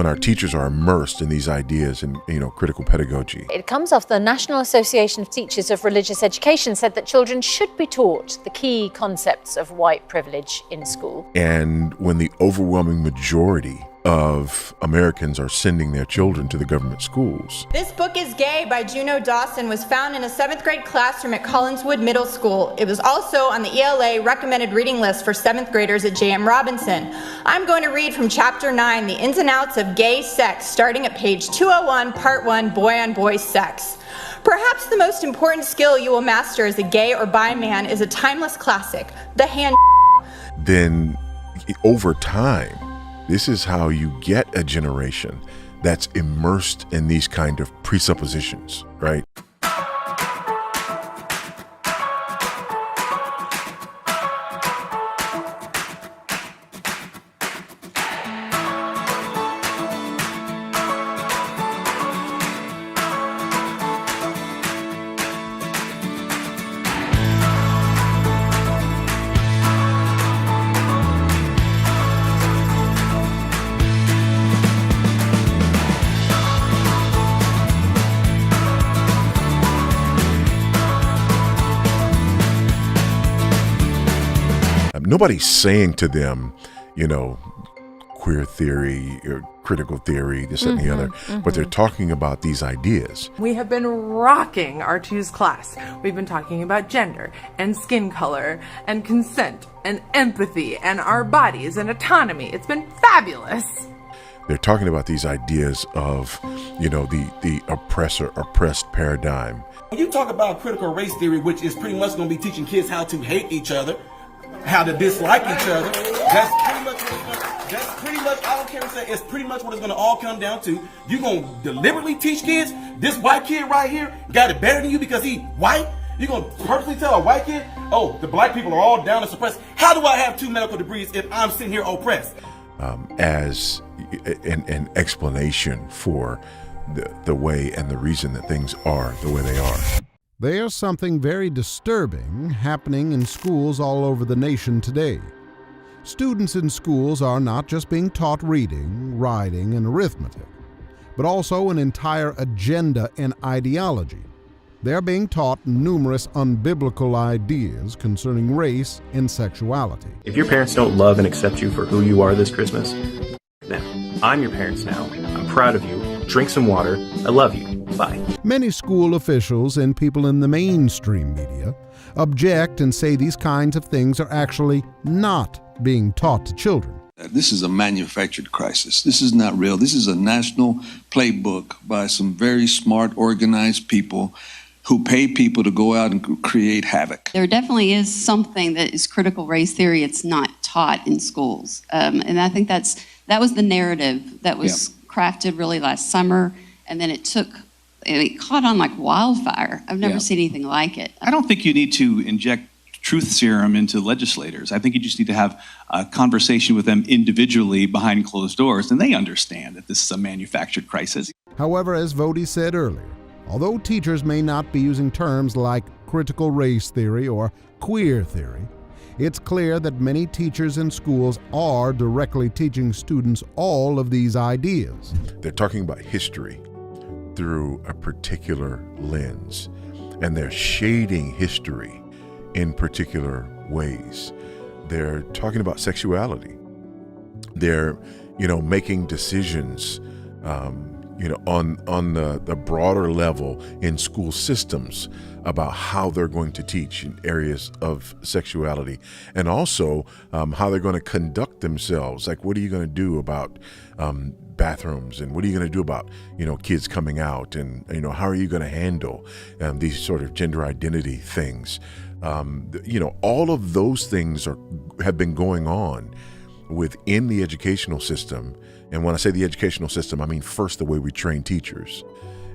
when our teachers are immersed in these ideas and, critical pedagogy. It comes off the National Association of Teachers of Religious Education said that children should be taught the key concepts of white privilege in school. And when the overwhelming majority of Americans are sending their children to the government schools. This book is Gay by Juno Dawson was found in a 7th grade classroom at Collinswood Middle School. It was also on the ELA recommended reading list for 7th graders at J.M. Robinson. I'm going to read from chapter 9, The Ins and Outs of Gay Sex, starting at page 201, part 1, Boy on Boy Sex. Perhaps the most important skill you will master as a gay or bi man is a timeless classic, the hand. Then over time, this is how you get a generation that's immersed in these kind of presuppositions, right? Nobody's saying to them, queer theory or critical theory, this and the other, but they're talking about these ideas. We have been rocking our Choose class. We've been talking about gender and skin color and consent and empathy and our bodies and autonomy. It's been fabulous. They're talking about these ideas of, the oppressed paradigm. When you talk about critical race theory, which is pretty much going to be teaching kids how to hate each other, how to dislike each other. That's pretty much, I don't care what it's pretty much what it's going to all come down to. You're going to deliberately teach kids, this white kid right here got it better than you because he white? You're going to purposely tell a white kid, oh, the black people are all down and suppressed. How do I have 2 medical degrees if I'm sitting here oppressed? As an explanation for the way and the reason that things are the way they are. There's something very disturbing happening in schools all over the nation today. Students in schools are not just being taught reading, writing, and arithmetic, but also an entire agenda and ideology. They're being taught numerous unbiblical ideas concerning race and sexuality. If your parents don't love and accept you for who you are this Christmas, now, I'm your parents now. I'm proud of you. Drink some water. I love you. Bye. Many school officials and people in the mainstream media object and say these kinds of things are actually not being taught to children. This is a manufactured crisis. This is not real. This is a national playbook by some very smart, organized people who pay people to go out and create havoc. There definitely is something that is critical race theory. It's not taught in schools. And I think that was the narrative that was crafted really last summer. And then it caught on like wildfire. I've never seen anything like it. I don't think you need to inject truth serum into legislators. I think you just need to have a conversation with them individually behind closed doors, and they understand that this is a manufactured crisis. However, as Vody said earlier, although teachers may not be using terms like critical race theory or queer theory, it's clear that many teachers in schools are directly teaching students all of these ideas. They're talking about history through a particular lens, and they're shading history in particular ways. They're talking about sexuality. They're, making decisions, on the broader level in school systems about how they're going to teach in areas of sexuality, and also how they're going to conduct themselves. Like, what are you going to do about bathrooms, and what are you going to do about kids coming out, and how are you going to handle these sort of gender identity things? All of those things have been going on within the educational system. And when I say the educational system, I mean first the way we train teachers,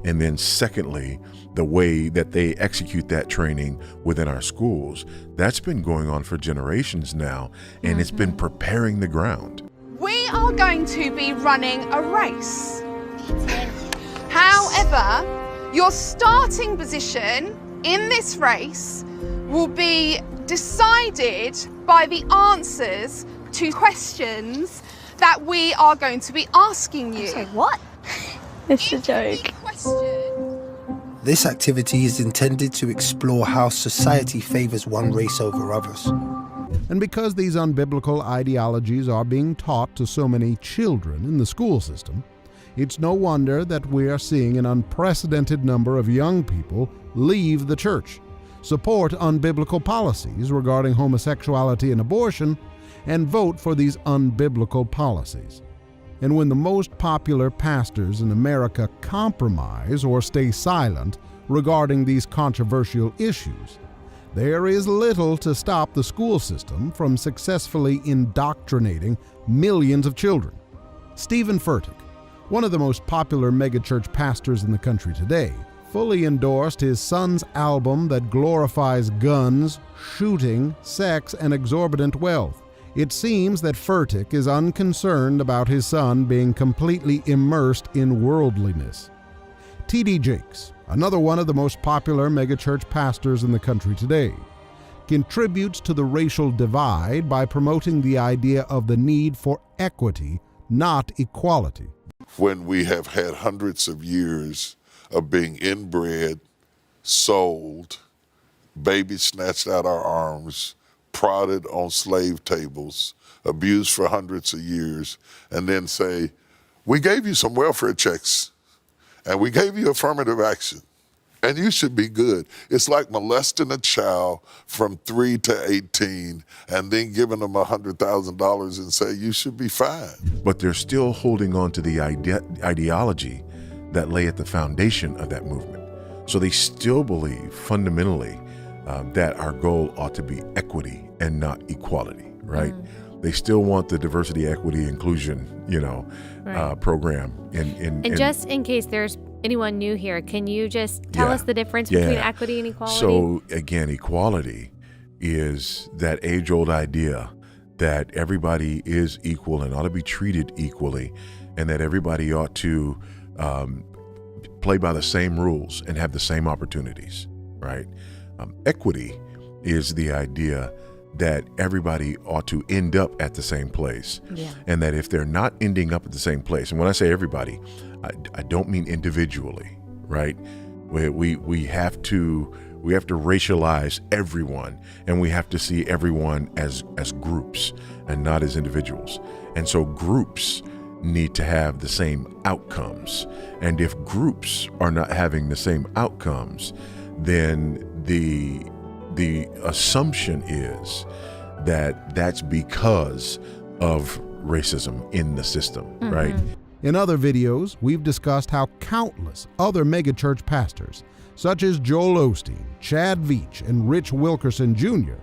and then secondly, the way that they execute that training within our schools. That's been going on for generations now, and it's been preparing the ground. We are going to be running a race. However, your starting position in this race will be decided by the answers to questions that we are going to be asking you. Sorry, what? It's a joke. This activity is intended to explore how society favors one race over others. And because these unbiblical ideologies are being taught to so many children in the school system, it's no wonder that we are seeing an unprecedented number of young people leave the church, support unbiblical policies regarding homosexuality and abortion, and vote for these unbiblical policies. And when the most popular pastors in America compromise or stay silent regarding these controversial issues, there is little to stop the school system from successfully indoctrinating millions of children. Stephen Furtick, one of the most popular megachurch pastors in the country today, fully endorsed his son's album that glorifies guns, shooting, sex, and exorbitant wealth. It seems that Furtick is unconcerned about his son being completely immersed in worldliness. T.D. Jakes, another one of the most popular megachurch pastors in the country today, contributes to the racial divide by promoting the idea of the need for equity, not equality. When we have had hundreds of years of being inbred, sold, babies snatched out our arms, prodded on slave tables, abused for hundreds of years, and then say, we gave you some welfare checks, and we gave you affirmative action, and you should be good. It's like molesting a child from 3 to 18 and then giving them $100,000 and say, you should be fine. But they're still holding on to the ideology that lay at the foundation of that movement. So they still believe fundamentally that our goal ought to be equity and not equality, right? They still want the diversity, equity, inclusion, program. And just in case there's anyone new here, can you just tell us the difference between equity and equality? So again, equality is that age-old idea that everybody is equal and ought to be treated equally, and that everybody ought to play by the same rules and have the same opportunities, right? Equity is the idea that everybody ought to end up at the same place, and that if they're not ending up at the same place, and when I say everybody, I don't mean individually, right? We have to racialize everyone, and we have to see everyone as groups and not as individuals. And so groups need to have the same outcomes. And if groups are not having the same outcomes, then the assumption is that that's because of racism in the system, right? In other videos, we've discussed how countless other megachurch pastors, such as Joel Osteen, Chad Veach, and Rich Wilkerson Jr.,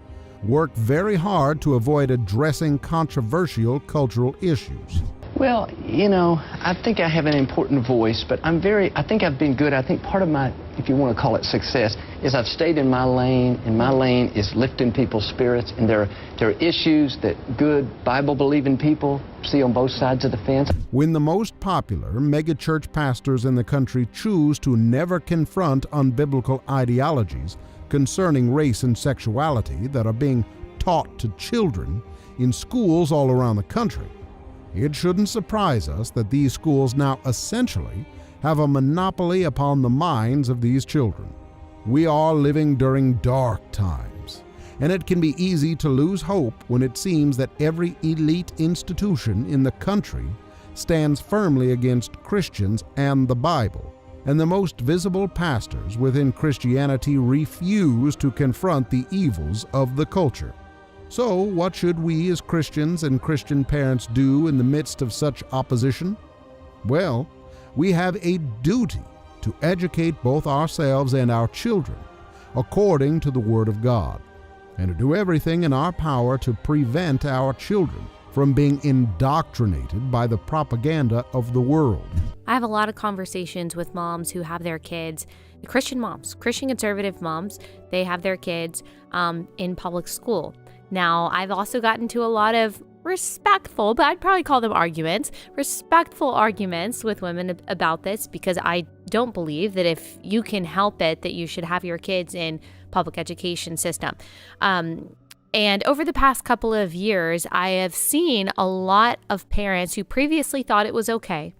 worked very hard to avoid addressing controversial cultural issues. Well, I think I have an important voice, but I think I've been good. I think part of my, if you want to call it success, is I've stayed in my lane, and my lane is lifting people's spirits, and there are issues that good Bible-believing people see on both sides of the fence. When the most popular megachurch pastors in the country choose to never confront unbiblical ideologies concerning race and sexuality that are being taught to children in schools all around the country, it shouldn't surprise us that these schools now essentially have a monopoly upon the minds of these children. We are living during dark times, and it can be easy to lose hope when it seems that every elite institution in the country stands firmly against Christians and the Bible, and the most visible pastors within Christianity refuse to confront the evils of the culture. So, what should we as Christians and Christian parents do in the midst of such opposition? Well, we have a duty to educate both ourselves and our children according to the Word of God, and to do everything in our power to prevent our children from being indoctrinated by the propaganda of the world. I have a lot of conversations with moms who have their kids, Christian moms, Christian conservative moms, they have their kids in public school. Now, I've also gotten to a lot of respectful, but I'd probably call them respectful arguments with women about this, because I don't believe that if you can help it, that you should have your kids in public education system. And over the past couple of years, I have seen a lot of parents who previously thought it was okay,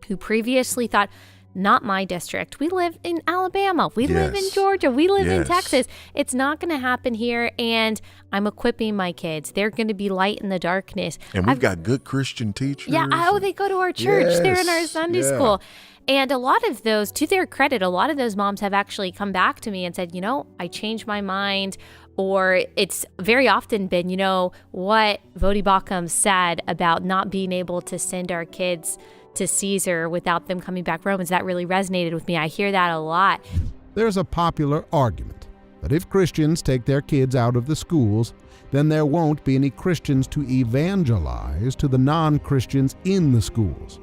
who previously thought, not my district. We live in Alabama. We live in Georgia. We live in Texas. It's not going to happen here. And I'm equipping my kids. They're going to be light in the darkness. And we've got good Christian teachers. Yeah. Oh, they go to our church. They're in our Sunday school. And a lot of those, to their credit, a lot of those moms have actually come back to me and said, I changed my mind. Or it's very often been, what Vodi Bakum said about not being able to send our kids to Caesar without them coming back Romans. That really resonated with me. I hear that a lot. There's a popular argument that if Christians take their kids out of the schools, then there won't be any Christians to evangelize to the non-Christians in the schools.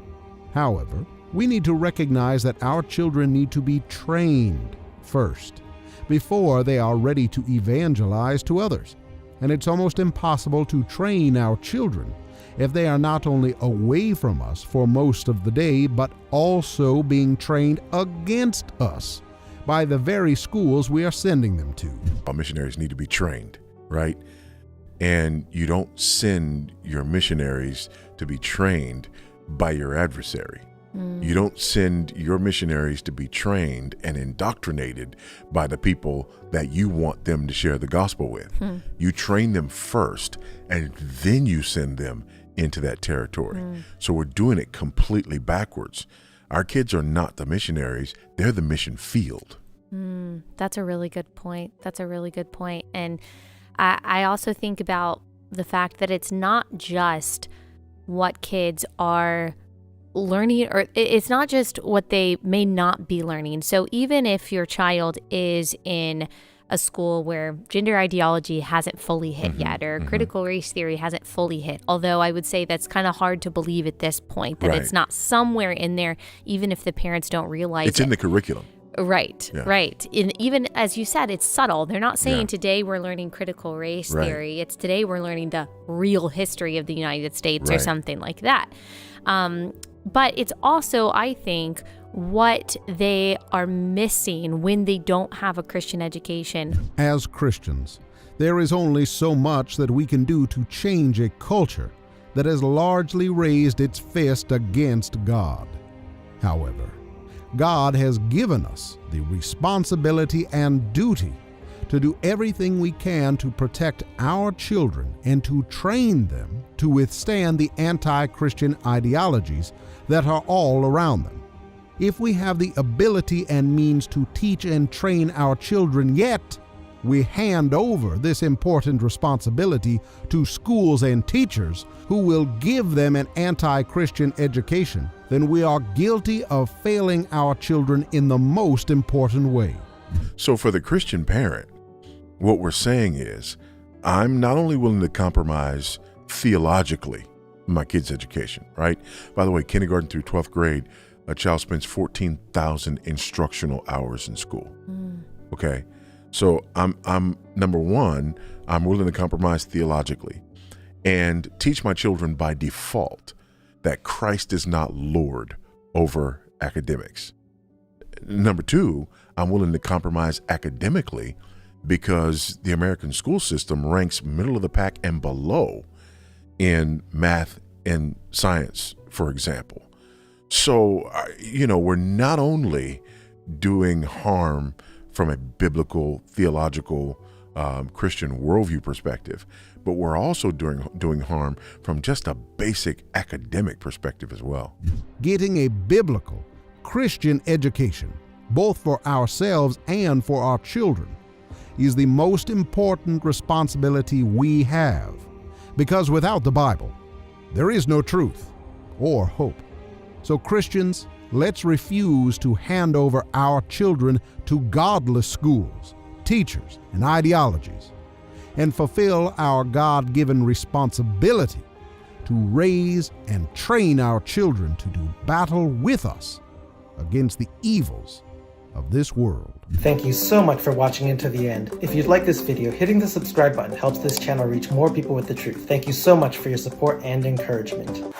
However, we need to recognize that our children need to be trained first before they are ready to evangelize to others. And it's almost impossible to train our children if they are not only away from us for most of the day, but also being trained against us by the very schools we are sending them to. Our missionaries need to be trained, right? And you don't send your missionaries to be trained by your adversary. You don't send your missionaries to be trained and indoctrinated by the people that you want them to share the gospel with. You train them first, and then you send them into that territory. So we're doing it completely backwards. Our kids are not the missionaries. They're the mission field. That's a really good point. And I also think about the fact that it's not just what kids are learning, or it's not just what they may not be learning. So even if your child is in a school where gender ideology hasn't fully hit yet, or critical race theory hasn't fully hit, although I would say that's kind of hard to believe at this point, that it's not somewhere in there, even if the parents don't realize it's in the curriculum. Right. And even as you said, it's subtle. They're not saying today we're learning critical race theory. It's today we're learning the real history of the United States or something like that. But it's also, I think, what they are missing when they don't have a Christian education. As Christians, there is only so much that we can do to change a culture that has largely raised its fist against God. However, God has given us the responsibility and duty to do everything we can to protect our children and to train them to withstand the anti-Christian ideologies that are all around them. If we have the ability and means to teach and train our children, yet we hand over this important responsibility to schools and teachers who will give them an anti-Christian education, then we are guilty of failing our children in the most important way. So for the Christian parent, what we're saying is, I'm not only willing to compromise theologically my kid's education, right? By the way, kindergarten through 12th grade, a child spends 14,000 instructional hours in school. Okay. So I'm number one, I'm willing to compromise theologically and teach my children by default that Christ is not Lord over academics. Number two, I'm willing to compromise academically because the American school system ranks middle of the pack and below in math and science, for example. So, we're not only doing harm from a biblical, theological, Christian worldview perspective, but we're also doing harm from just a basic academic perspective as well. Getting a biblical, Christian education, both for ourselves and for our children, is the most important responsibility we have, because without the Bible, there is no truth or hope. So Christians, let's refuse to hand over our children to godless schools, teachers, and ideologies, and fulfill our God-given responsibility to raise and train our children to do battle with us against the evils of this world. Thank you so much for watching into the end. If you'd like this video, hitting the subscribe button helps this channel reach more people with the truth. Thank you so much for your support and encouragement.